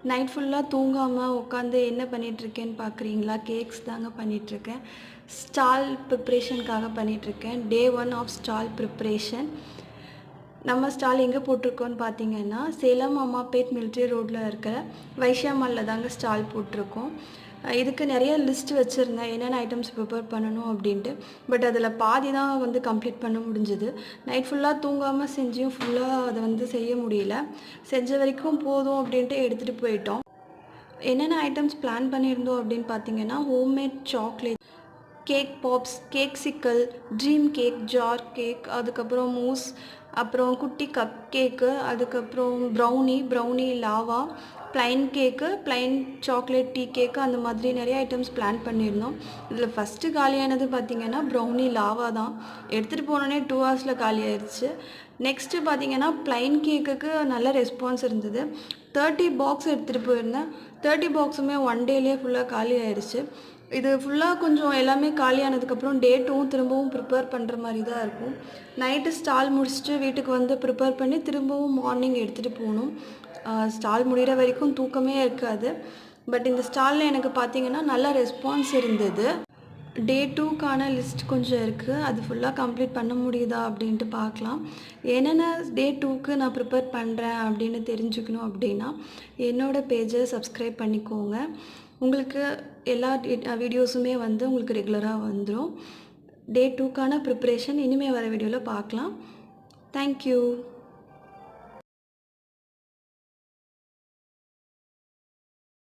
Night ஃபுல்லாக தூங்காமல் உட்காந்து என்ன பண்ணிகிட்ருக்கேன்னு பார்க்குறீங்களா? கேக்ஸ் தாங்க பண்ணிகிட்ருக்கேன். ஸ்டால் ப்ரிப்ரேஷனுக்காக பண்ணிகிட்ருக்கேன். டே 1 ஆஃப் ஸ்டால் ப்ரிப்ரேஷன். நம்ம ஸ்டால் எங்கே போட்டிருக்கோன்னு பார்த்தீங்கன்னா, சேலம் அம்மாப்பேட் மிலிட்ரி ரோட்டில் இருக்கிற வைஷ்யா மாலில் தாங்க ஸ்டால் போட்டிருக்கோம். இதுக்கு நிறைய லிஸ்ட் வச்சுருந்தேன், என்னென்ன ஐட்டம்ஸ் ப்ரிப்பேர் பண்ணணும் அப்படின்ட்டு. பட் அதில் பாதி தான் வந்து கம்ப்ளீட் பண்ண முடிஞ்சுது. நைட் ஃபுல்லாக தூங்காமல் செஞ்சும் ஃபுல்லாக அதை செய்ய முடியல. செஞ்ச வரைக்கும் போதும் அப்படின்ட்டு எடுத்துகிட்டு போயிட்டோம். என்னென்ன ஐட்டம்ஸ் பிளான் பண்ணியிருந்தோம் அப்படின்னு பார்த்தீங்கன்னா, ஹோம்மேட் சாக்லேட், கேக் பாப்ஸ், கேக் சிக்கல், ட்ரீம் கேக், ஜார் கேக், அதுக்கப்புறம் மூஸ், அப்புறம் குட்டி கப் கேக்கு, அதுக்கப்புறம் ப்ரௌனி லாவா, ப்ளைன் கேக்கு, ப்ளைன் சாக்லேட் டீ கேக்கு, அந்த மாதிரி நிறைய ஐட்டம்ஸ் பிளான் பண்ணியிருந்தோம். இதில் ஃபஸ்ட்டு காலியானது பார்த்திங்கன்னா ப்ரௌனி லாவா தான். எடுத்துகிட்டு போனோடனே 2 ஹவர்ஸில் காலி ஆயிடுச்சு. நெக்ஸ்ட்டு பார்த்திங்கன்னா ப்ளைன் கேக்குக்கு நல்ல ரெஸ்பான்ஸ் இருந்தது. 30 பாக்ஸ் எடுத்துகிட்டு போயிருந்தேன். 30 பாக்ஸுமே 1 டேலேயே ஃபுல்லாக காலி ஆயிடுச்சு. இது ஃபுல்லாக கொஞ்சம் எல்லாமே காலியானதுக்கப்புறம் டே 2 திரும்பவும் ப்ரிப்பேர் பண்ணுற மாதிரி தான் இருக்கும். நைட்டு ஸ்டால் முடிச்சுட்டு வீட்டுக்கு வந்து ப்ரிப்பேர் பண்ணி திரும்பவும் மார்னிங் எடுத்துகிட்டு போகணும். ஸ்டால் முடிகிற வரைக்கும் தூக்கமே இருக்காது. பட் இந்த ஸ்டாலில் எனக்கு பார்த்திங்கன்னா நல்ல ரெஸ்பான்ஸ் இருந்தது. டே 2க்கான லிஸ்ட் கொஞ்சம் இருக்குது. அது ஃபுல்லாக கம்ப்ளீட் பண்ண முடியுதா அப்படின்ட்டு பார்க்கலாம். என்னென்ன டே 2க்கு நான் ப்ரிப்பேர் பண்ணுறேன் அப்படின்னு தெரிஞ்சுக்கணும் அப்படின்னா என்னோடய பேஜை சப்ஸ்கிரைப் பண்ணிக்கோங்க. உங்களுக்கு எல்லா வீடியோஸுமே வந்து உங்களுக்கு ரெகுலராக வந்துடும். டே 2க்கான ப்ரிப்ரேஷன் இனிமேல் வர வீடியோவில் பார்க்கலாம். தேங்க்யூ.